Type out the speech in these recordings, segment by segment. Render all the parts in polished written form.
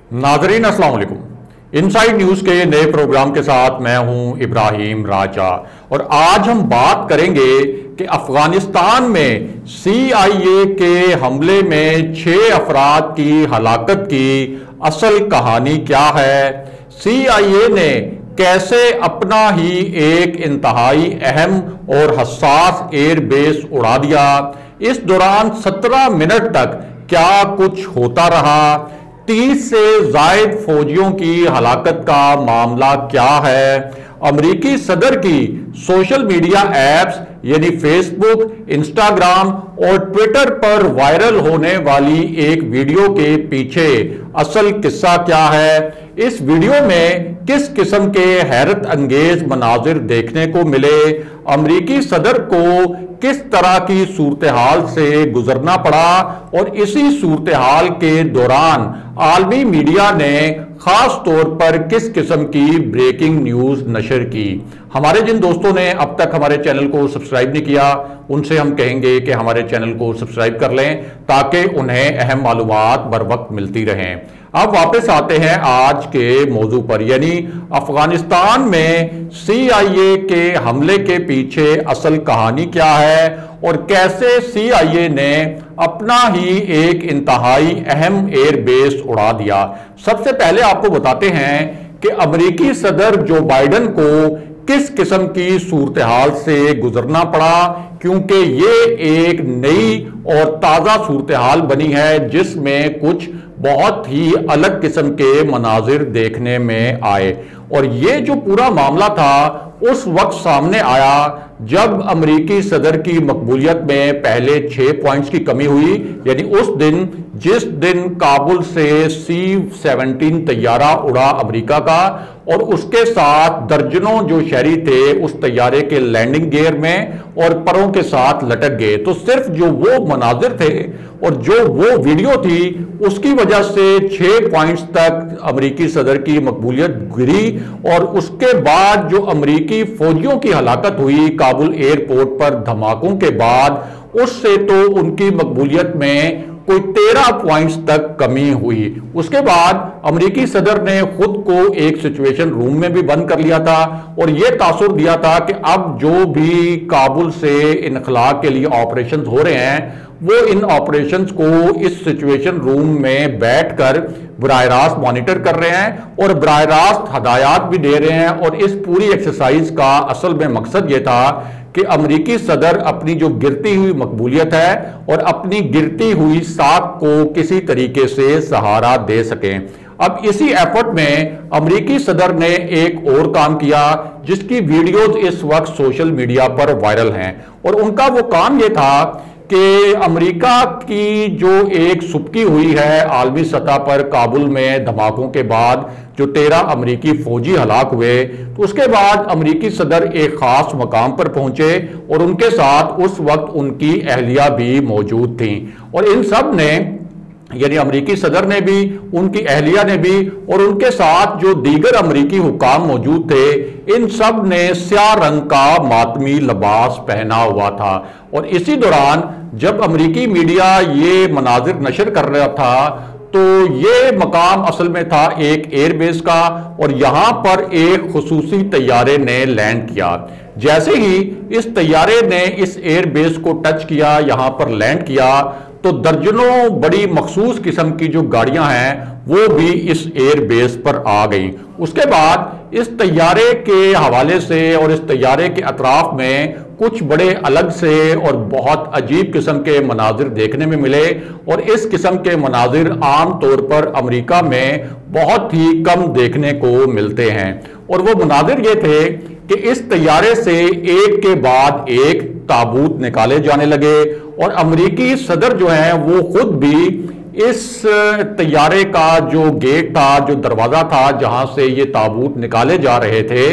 नाजरीन अस्सलाम वालेकुम। इनसाइड न्यूज के नए प्रोग्राम के साथ मैं हूं इब्राहिम राजा और आज हम बात करेंगे कि अफगानिस्तान में CIA के हमले में 6 अफराद की हलाकत की असल कहानी क्या है। CIA ने कैसे अपना ही एक इंतहाई अहम और हसास एयरबेस उड़ा दिया। इस दौरान 17 मिनट तक क्या कुछ होता रहा। 30 से जायद फौजियों की हलाकत का मामला क्या है। अमेरिकी सदर की सोशल मीडिया एप्स यानी फेसबुक, इंस्टाग्राम और ट्विटर पर वायरल होने वाली एक वीडियो के पीछे असल किस्सा क्या है। इस वीडियो में किस किस्म के हैरत अंगेज मनाजिर देखने को मिले। अमेरिकी सदर को किस तरह की सूरत हाल से गुजरना पड़ा और इसी सूरत हाल के दौरान आलमी मीडिया ने खास तौर पर किस किस्म की ब्रेकिंग न्यूज नशर की। हमारे जिन दोस्तों ने अब तक हमारे चैनल को सब्सक्राइब नहीं किया उनसे हम कहेंगे कि हमारे चैनल को सब्सक्राइब कर लें ताकि उन्हें अहम मालूमात बर वक्त मिलती रहें। अब वापस आते हैं आज के मौजू पर, यानी अफगानिस्तान में CIA के हमले के पीछे असल कहानी क्या है और कैसे CIA ने अपना ही एक इंतहाई अहम एयरबेस उड़ा दिया। सबसे पहले आपको बताते हैं कि अमेरिकी सदर जो बाइडेन को किस किस्म की सूरत हाल से गुजरना पड़ा, क्योंकि ये एक नई और ताज़ा सूरत हाल बनी है जिसमें कुछ बहुत ही अलग किस्म के मनाजिर देखने में आए। और ये जो पूरा मामला था उस वक्त सामने आया जब अमेरिकी सदर की मकबूलियत में पहले 6 पॉइंट्स की कमी हुई, यानी उस दिन जिस दिन काबुल से C-17 तैयारा उड़ा अमेरिका का और उसके साथ दर्जनों जो शहरी थे उस तैयारे के लैंडिंग गियर में और परों के साथ लटक गए। तो सिर्फ जो वो मनाजिर थे और जो वो वीडियो थी उसकी वजह से 6 पॉइंट्स तक अमेरिकी सदर की मकबूलियत गिरी और उसके बाद जो अमेरिकी फौजियों की हलाकत हुई काबुल एयरपोर्ट पर धमाकों के बाद, उससे तो उनकी मकबूलियत में कोई 13 पॉइंट्स तक कमी हुई। उसके बाद अमेरिकी सदर ने खुद को एक सिचुएशन रूम में भी बंद कर लिया था और यह तासुर दिया था कि अब जो भी काबुल से इनखला के लिए ऑपरेशंस हो रहे हैं वो इन ऑपरेशंस को इस सिचुएशन रूम में बैठकर बराह रास्त मॉनिटर कर रहे हैं और बराह रास्त हदायत भी दे रहे हैं। और इस पूरी एक्सरसाइज का असल में मकसद ये था कि अमेरिकी सदर अपनी जो गिरती हुई मकबूलियत है और अपनी गिरती हुई साख को किसी तरीके से सहारा दे सकें। अब इसी एफर्ट में अमेरिकी सदर ने एक और काम किया जिसकी वीडियोज इस वक्त सोशल मीडिया पर वायरल हैं और उनका वो काम ये था कि अमेरिका की जो एक सुबकी हुई है आलमी सतह पर काबुल में धमाकों के बाद जो 13 अमेरिकी फौजी हलाक हुए, तो उसके बाद अमेरिकी सदर एक खास मकाम पर पहुंचे और उनके साथ उस वक्त उनकी अहलिया भी मौजूद थी और इन सब ने यानी अमेरिकी सदर ने भी, उनकी अहलिया ने भी और उनके साथ जो दीगर अमेरिकी हुकाम मौजूद थे, इन सब ने स्याह रंग का मातमी लिबास पहना हुआ था। और इसी दौरान जब अमेरिकी मीडिया ये मनाजिर नशर कर रहा था तो ये मकाम असल में था एक एयरबेस का और यहां पर एक खुसूसी तैयारे ने लैंड किया। जैसे ही इस तैयारे ने इस एयरबेस को टच किया, यहां पर लैंड किया, तो दर्जनों बड़ी मखसूस किस्म की जो गाड़ियां हैं वो भी इस एयरबेस पर आ गई। उसके बाद इस तैयारे के हवाले से और इस तैयारे के अतराफ में कुछ बड़े अलग से और बहुत अजीब किस्म के मनाजिर देखने में मिले और इस किस्म के मनाजिर आम तौर पर अमेरिका में बहुत ही कम देखने को मिलते हैं। और वो मनाजिर ये थे कि इस तैयारे से एक के बाद एक ताबूत निकाले जाने लगे और अमेरिकी सदर जो हैं वो खुद भी इस तैयारे का जो गेट था, जो दरवाजा था जहां से ये ताबूत निकाले जा रहे थे,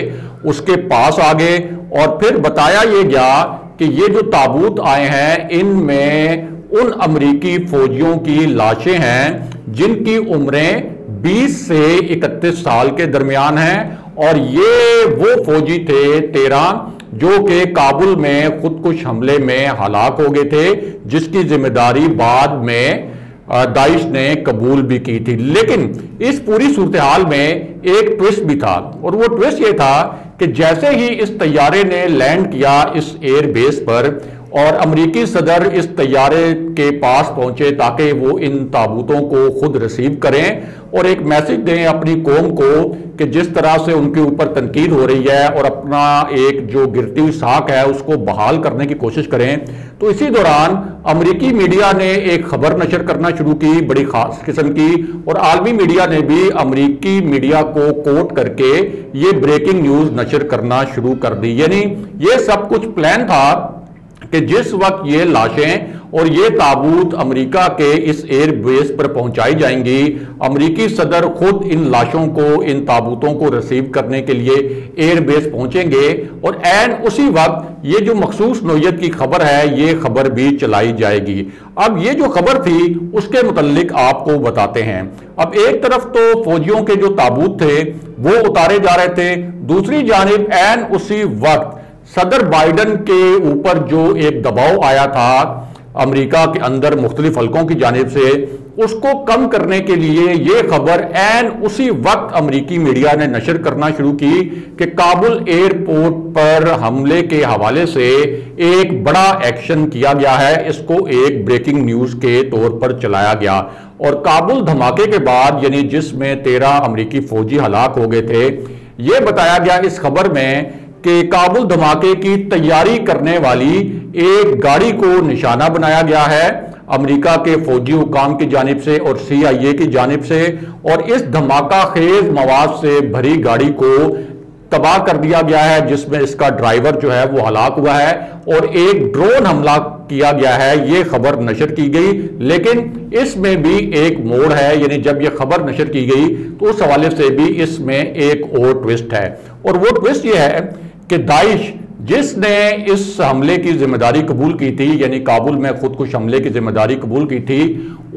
उसके पास आ गए और फिर बताया ये गया कि ये जो ताबूत आए हैं इनमें उन अमेरिकी फौजियों की लाशें हैं जिनकी उम्रें 20 से 31 साल के दरमियान हैं और ये वो फौजी थे 13 जो कि काबुल में खुदकुश हमले में हलाक हो गए थे, जिसकी जिम्मेदारी बाद में दाइश ने कबूल भी की थी। लेकिन इस पूरी सूरत हाल में एक ट्विस्ट भी था, और वो ट्विस्ट ये था कि जैसे ही इस तैयारे ने लैंड किया इस एयर बेस पर और अमेरिकी सदर इस तैयारे के पास पहुंचे ताकि वो इन ताबूतों को खुद रिसीव करें और एक मैसेज दें अपनी कौम को कि जिस तरह से उनके ऊपर तनकीद हो रही है और अपना एक जो गिरती हुई साख है उसको बहाल करने की कोशिश करें। तो इसी दौरान अमेरिकी मीडिया ने एक खबर नशर करना शुरू की बड़ी खास किस्म की, और आलमी मीडिया ने भी अमेरिकी मीडिया को कोट करके ये ब्रेकिंग न्यूज नशर करना शुरू कर दी। यानी ये सब कुछ प्लान था कि जिस वक्त ये लाशें और ये ताबूत अमेरिका के इस एयर बेस पर पहुंचाई जाएंगी, अमेरिकी सदर खुद इन लाशों को, इन ताबूतों को रिसीव करने के लिए एयर बेस पहुंचेंगे, और एन उसी वक्त ये जो मखसूस नौयत की खबर है ये खबर भी चलाई जाएगी। अब ये जो खबर थी उसके मुतल्लिक आपको बताते हैं। अब एक तरफ तो फौजियों के जो ताबूत थे वो उतारे जा रहे थे, दूसरी जानिब एन उसी वक्त सदर बाइडन के ऊपर जो एक दबाव आया था अमेरिका के अंदर मुख्तलिफ हल्कों की जानिब से, उसको कम करने के लिए ये खबर एन उसी वक्त अमेरिकी मीडिया ने नशर करना शुरू की कि काबुल एयरपोर्ट पर हमले के हवाले से एक बड़ा एक्शन किया गया है। इसको एक ब्रेकिंग न्यूज के तौर पर चलाया गया, और काबुल धमाके के बाद यानी जिसमें 13 अमेरिकी फौजी हलाक हो गए थे, ये बताया गया इस खबर में कि काबुल धमाके की तैयारी करने वाली एक गाड़ी को निशाना बनाया गया है अमेरिका के फौजी हुकाम की जानिब से और CIA की जानिब से, और इस धमाका खेज मवाद से भरी गाड़ी को तबाह कर दिया गया है जिसमें इसका ड्राइवर जो है वो हलाक हुआ है, और एक ड्रोन हमला किया गया है। ये खबर नशर की गई, लेकिन इसमें भी एक मोड़ है, यानी जब ये खबर नशर की गई तो उस हवाले से भी इसमें एक और ट्विस्ट है, और वो ट्विस्ट ये है कि दाइश जिसने इस हमले की जिम्मेदारी कबूल की थी, यानी काबुल में खुदकुश हमले की जिम्मेदारी कबूल की थी,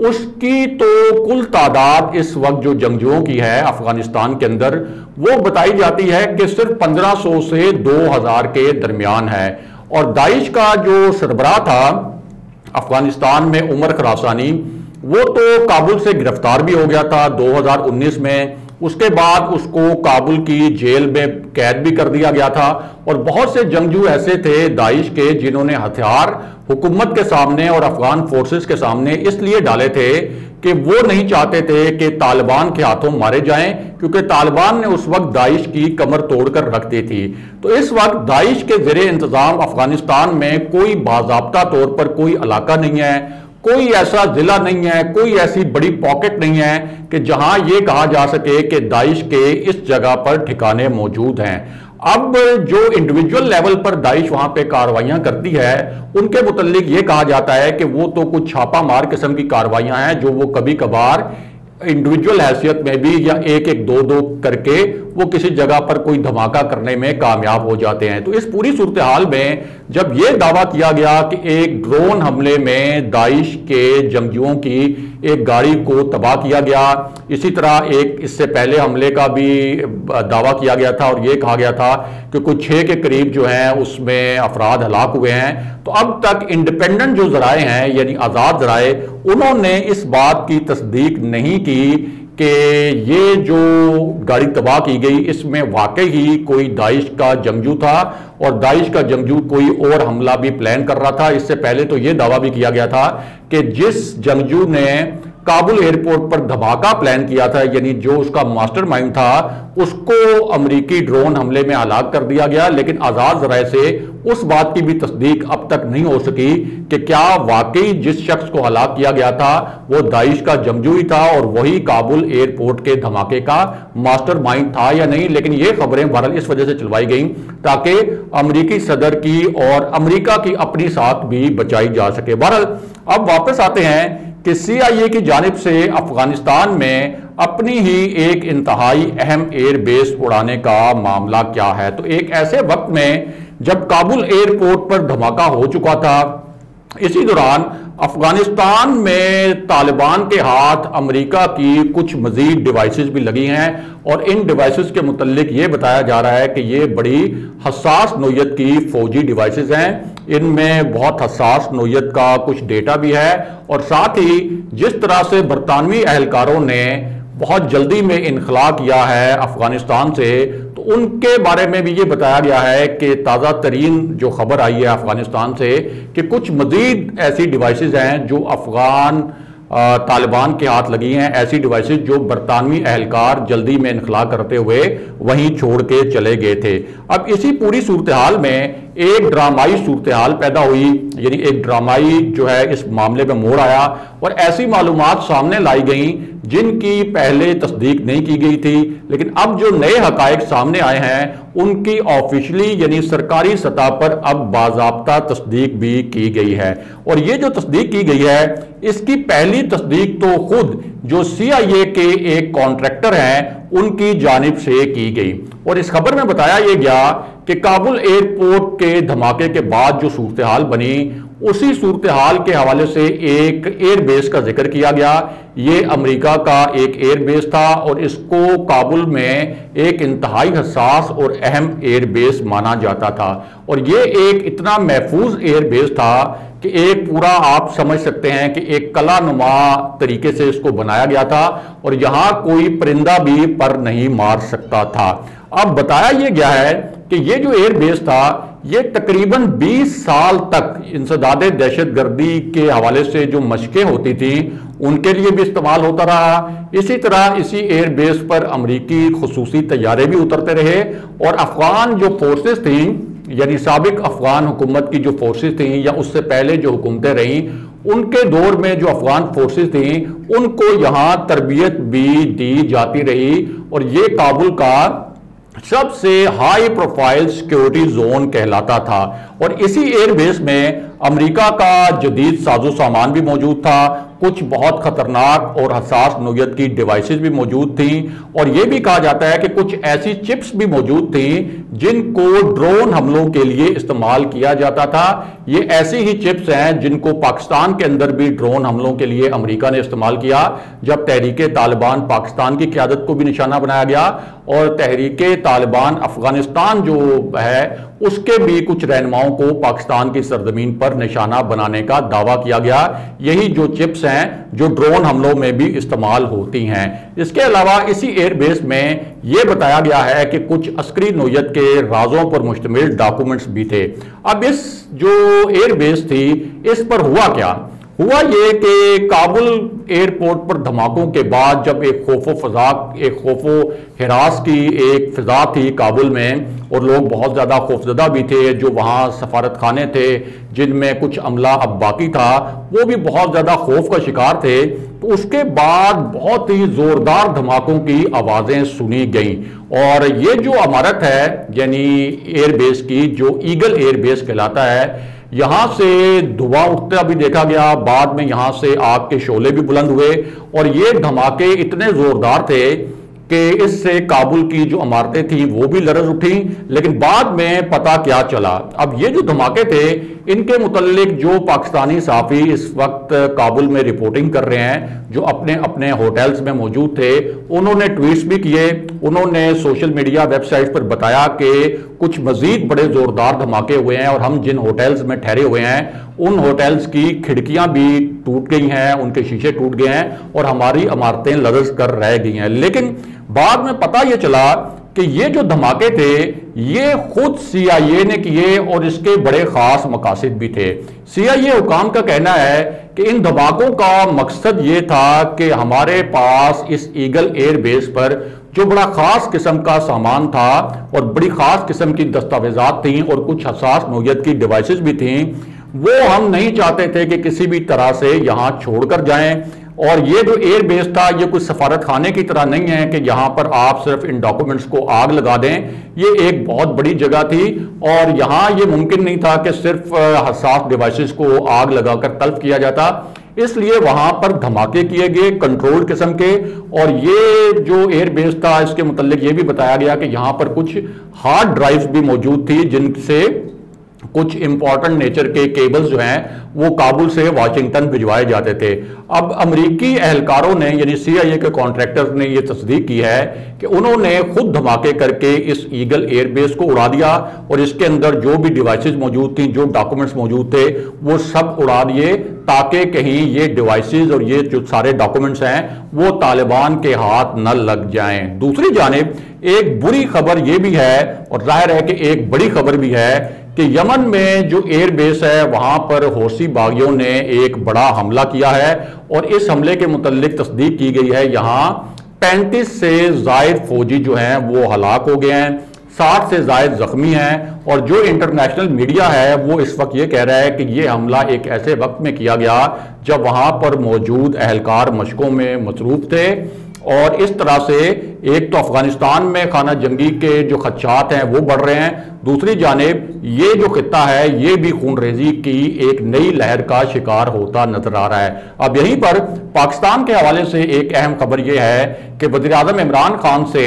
उसकी तो कुल तादाद इस वक्त जो जंगजुओं की है अफगानिस्तान के अंदर वो बताई जाती है कि सिर्फ 1500 से 2000 के दरमियान है। और दाइश का जो सरबराह था अफगानिस्तान में उमर खरासानी, वो तो काबुल से गिरफ्तार भी हो गया था 2019 में। उसके बाद उसको काबुल की जेल में कैद भी कर दिया गया था, और बहुत से जंगजू ऐसे थे दाइश के जिन्होंने हथियार हुकूमत के सामने और अफगान फोर्सेस के सामने इसलिए डाले थे कि वो नहीं चाहते थे कि तालिबान के हाथों मारे जाएं, क्योंकि तालिबान ने उस वक्त दाइश की कमर तोड़कर रख दी थी। तो इस वक्त दाइश के ज़ेरे इंतजाम अफगानिस्तान में कोई बाज़ाब्ता तौर पर कोई इलाका नहीं है, कोई ऐसा जिला नहीं है, कोई ऐसी बड़ी पॉकेट नहीं है कि जहां यह कहा जा सके कि दाइश के इस जगह पर ठिकाने मौजूद हैं। अब जो इंडिविजुअल लेवल पर दाइश वहां पे कार्रवाइयां करती है उनके मुतल्लिक ये कहा जाता है कि वो तो कुछ छापा मार किस्म की कार्रवाइयां हैं जो वो कभी कभार इंडिविजुअल हैसियत में भी या एक एक दो दो करके वो किसी जगह पर कोई धमाका करने में कामयाब हो जाते हैं। तो इस पूरी सूरत हाल में जब यह दावा किया गया कि एक ड्रोन हमले में दाइश के जंगजुओं की एक गाड़ी को तबाह किया गया, इसी तरह एक इससे पहले हमले का भी दावा किया गया था और यह कहा गया था कि कुछ 6 के करीब जो है उसमें अफराद हलाक हुए हैं। तो अब तक इंडिपेंडेंट जो जराए हैं यानी आज़ाद जराए, उन्होंने इस बात की तस्दीक नहीं की कि ये जो गाड़ी तबाह की गई इसमें वाकई ही कोई दाइश का जंगजू था और दाइश का जंगजू कोई और हमला भी प्लान कर रहा था। इससे पहले तो ये दावा भी किया गया था कि जिस जंगजू ने काबुल एयरपोर्ट पर धमाका प्लान किया था यानी जो उसका मास्टरमाइंड था उसको अमेरिकी ड्रोन हमले में हलाक कर दिया गया, लेकिन आज़ाद ज़राए से उस बात की भी तस्दीक अब तक नहीं हो सकी कि क्या वाकई जिस शख्स को हलाक किया गया था वो दाइश का जंगजू ही था और वही काबुल एयरपोर्ट के धमाके का मास्टरमाइंड था या नहीं। लेकिन ये खबरें बहरहाल इस वजह से चलवाई गई ताकि अमेरिकी सदर की और अमेरिका की अपनी साथ भी बचाई जा सके। बहरहाल अब वापस आते हैं कि CIA की जानिब से अफगानिस्तान में अपनी ही एक इंतहाई अहम एयर बेस उड़ाने का मामला क्या है। तो एक ऐसे वक्त में जब काबुल एयरपोर्ट पर धमाका हो चुका था, इसी दौरान अफगानिस्तान में तालिबान के हाथ अमेरिका की कुछ मजीद डिवाइसेस भी लगी हैं और इन डिवाइसेस के मुतालिक ये बताया जा रहा है कि ये बड़ी हसास नोयत की फौजी डिवाइसेस हैं। इनमें बहुत हसास नोयत का कुछ डेटा भी है और साथ ही जिस तरह से बरतानवी अहलकारों ने बहुत जल्दी में इनखला किया है अफगानिस्तान से, तो उनके बारे में भी ये बताया गया है कि ताज़ा तरीन जो खबर आई है अफगानिस्तान से कि कुछ मजीद ऐसी डिवाइसेस हैं जो अफगान तालिबान के हाथ लगी हैं, ऐसी डिवाइसेस जो बरतानवी अहलकार जल्दी में इनखला करते हुए वहीं छोड़ के चले गए थे। अब इसी पूरी सूरत हाल में एक ड्रामाई सूरत हाल पैदा हुई, यानी एक ड्रामाई जो है इस मामले में मोड़ आया और ऐसी मालूमात सामने लाई गई जिनकी पहले तस्दीक नहीं की गई थी, लेकिन अब जो नए हकायक सामने आए हैं उनकी ऑफिशियली यानी सरकारी सतह पर अब बाज़ाब्ता तस्दीक भी की गई है। और ये जो तस्दीक की गई है इसकी पहली तस्दीक तो खुद जो CIA के एक कॉन्ट्रैक्टर हैं उनकी जानिब से की गई और इस खबर में बताया यह गया कि काबुल एयरपोर्ट के धमाके के बाद जो सूरत हाल बनी उसी सूरत हाल के हवाले से एक एयरबेस का जिक्र किया गया। ये अमेरिका का एक एयरबेस था और इसको काबुल में एक इंतहाई हसास और अहम एयरबेस माना जाता था और ये एक इतना महफूज एयरबेस था कि एक पूरा आप समझ सकते हैं कि एक कला नुमा तरीके से इसको बनाया गया था और यहां कोई परिंदा भी पर नहीं मार सकता था। अब बताया यह गया है कि ये जो एयरबेस था ये तकरीबन 20 साल तक इंसदादे दहशतगर्दी के हवाले से जो मशकें होती थी उनके लिए भी इस्तेमाल होता रहा। इसी तरह इसी एयरबेस पर अमरीकी खुसूसी तैयारे भी उतरते रहे और अफगान जो फोर्सेस थी यानी साबिक अफगान हुकूमत की जो फोर्सेस थी या उससे पहले जो हुकूमतें रहीं उनके दौर में जो अफगान फोर्सेस थी उनको यहां तरबियत भी दी जाती रही और ये काबुल का सबसे हाई प्रोफाइल सिक्योरिटी जोन कहलाता था और इसी एयरबेस में अमेरिका का जदीद साजो सामान भी मौजूद था, कुछ बहुत खतरनाक और हसास नोयत की डिवाइसेस भी मौजूद थी और यह भी कहा जाता है कि कुछ ऐसी चिप्स भी मौजूद थी जिनको ड्रोन हमलों के लिए इस्तेमाल किया जाता था। ये ऐसी ही चिप्स हैं जिनको पाकिस्तान के अंदर भी ड्रोन हमलों के लिए अमेरिका ने इस्तेमाल किया जब तहरीके तालिबान पाकिस्तान की क़यादत को भी निशाना बनाया गया और तहरीके तालिबान अफगानिस्तान जो है उसके भी कुछ रहनुमाओं को पाकिस्तान की सरजमीन पर निशाना बनाने का दावा किया गया। यही जो चिप्स हैं जो ड्रोन हमलों में भी इस्तेमाल होती हैं। इसके अलावा इसी एयरबेस में यह बताया गया है कि कुछ अस्करी नोयत के राजों पर मुश्तमिल डॉक्यूमेंट्स भी थे। अब इस जो एयरबेस थी इस पर हुआ क्या? हुआ ये कि काबुल एयरपोर्ट पर धमाकों के बाद जब एक खौफो हिरास की एक फिजा थी काबुल में और लोग बहुत ज़्यादा खौफजदा भी थे, जो वहाँ सफारत खाने थे जिनमें कुछ अमला अब बाकी था वो भी बहुत ज़्यादा खौफ का शिकार थे, तो उसके बाद बहुत ही ज़ोरदार धमाकों की आवाज़ें सुनी गईं और ये जो इमारत है यानी एयरबेस की जो ईगल एयरबेस कहलाता है यहां से धुआं उठता भी देखा गया, बाद में यहां से आग के शोले भी बुलंद हुए और ये धमाके इतने जोरदार थे कि इससे काबुल की जो इमारतें थी वो भी लरज उठी। लेकिन बाद में पता क्या चला, अब ये जो धमाके थे इनके मुतल्लिक जो पाकिस्तानी सहाफ़ी इस वक्त काबुल में रिपोर्टिंग कर रहे हैं जो अपने अपने होटल्स में मौजूद थे उन्होंने ट्वीट्स भी किए, उन्होंने सोशल मीडिया वेबसाइट पर बताया कि कुछ मजीद बड़े जोरदार धमाके हुए हैं और हम जिन होटल्स में ठहरे हुए हैं उन होटल्स की खिड़कियां भी टूट गई हैं, उनके शीशे टूट गए हैं और हमारी इमारतें लरज कर रह गई हैं। लेकिन बाद में पता यह चला कि ये जो धमाके थे ये खुद CIA ने किए और इसके बड़े खास मकासद भी थे। CIA हुकाम का कहना है कि इन धमाकों का मकसद ये था कि हमारे पास इस ईगल एयरबेस पर जो बड़ा खास किस्म का सामान था और बड़ी खास किस्म की दस्तावेजात थी और कुछ हसास नोयत की डिवाइसेस भी थी, वो हम नहीं चाहते थे कि किसी भी तरह से यहां छोड़कर जाएं। और ये जो एयरबेस था ये कुछ सफारत खाने की तरह नहीं है कि यहां पर आप सिर्फ इन डॉक्यूमेंट्स को आग लगा दें। ये एक बहुत बड़ी जगह थी और यहां ये मुमकिन नहीं था कि सिर्फ हसास डिवाइसेस को आग लगाकर तल्फ किया जाता, इसलिए वहां पर धमाके किए गए कंट्रोल किस्म के। और ये जो एयरबेस था इसके मुतालिक ये भी बताया गया कि यहां पर कुछ हार्ड ड्राइव्स भी मौजूद थी जिनसे कुछ इंपॉर्टेंट नेचर के केबल्स जो हैं वो काबुल से वाशिंगटन भिजवाए जाते थे। अब अमेरिकी एहलकारों ने यानी CIA के कॉन्ट्रैक्टर्स ने ये तस्दीक की है कि उन्होंने खुद धमाके करके इस ईगल एयरबेस को उड़ा दिया और इसके अंदर जो भी डिवाइसेस मौजूद थी, जो डॉक्यूमेंट्स मौजूद थे, वो सब उड़ा दिए ताकि कहीं ये डिवाइसेस और ये जो सारे डॉक्यूमेंट्स हैं वो तालिबान के हाथ न लग जाएं। दूसरी जानिब एक बुरी खबर ये भी है और जाहिर है कि एक बड़ी खबर भी है कि यमन में जो एयरबेस है वहां पर हौसी बागियों ने एक बड़ा हमला किया है और इस हमले के मुतालिक तस्दीक की गई है यहां 35 से जायद फौजी जो हैं वो हलाक हो गए हैं, 60 से जायद जख्मी हैं और जो इंटरनेशनल मीडिया है वो इस वक्त ये कह रहा है कि ये हमला एक ऐसे वक्त में किया गया जब वहां पर मौजूद एहलकार मशकों में मसरूफ थे। और इस तरह से एक तो अफगानिस्तान में खाना जंगी के जो खदशात हैं वो बढ़ रहे हैं, दूसरी जानिब ये जो खित्ता है ये भी खूनरेजी की एक नई लहर का शिकार होता नजर आ रहा है। अब यहीं पर पाकिस्तान के हवाले से एक अहम खबर यह है कि वज़ीर-ए-आज़म इमरान खान से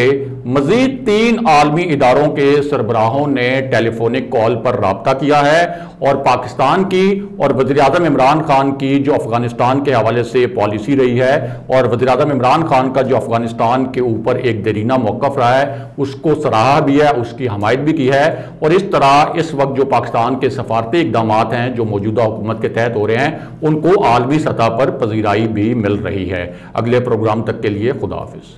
मजीद 3 आलमी इदारों के सरबराहों ने टेलीफोनिक कॉल पर राब्ता किया है और पाकिस्तान की और वज़ीर-ए-आज़म इमरान खान की जो अफगानिस्तान के हवाले से पॉलिसी रही है और वज़ीर-ए-आज़म इमरान खान का जो अफगानिस्तान के ऊपर एक देरीना मौक़िफ़ रहा है उसको सराहा भी है, उसकी हमायत भी की है। और इस तरह इस वक्त जो पाकिस्तान के सफारती इक़दाम हैं जो मौजूदा हुकूमत के तहत हो रहे हैं उनको आलमी सतह पर पजीराई भी मिल रही है। अगले प्रोग्राम तक के लिए खुदा हाफिज़।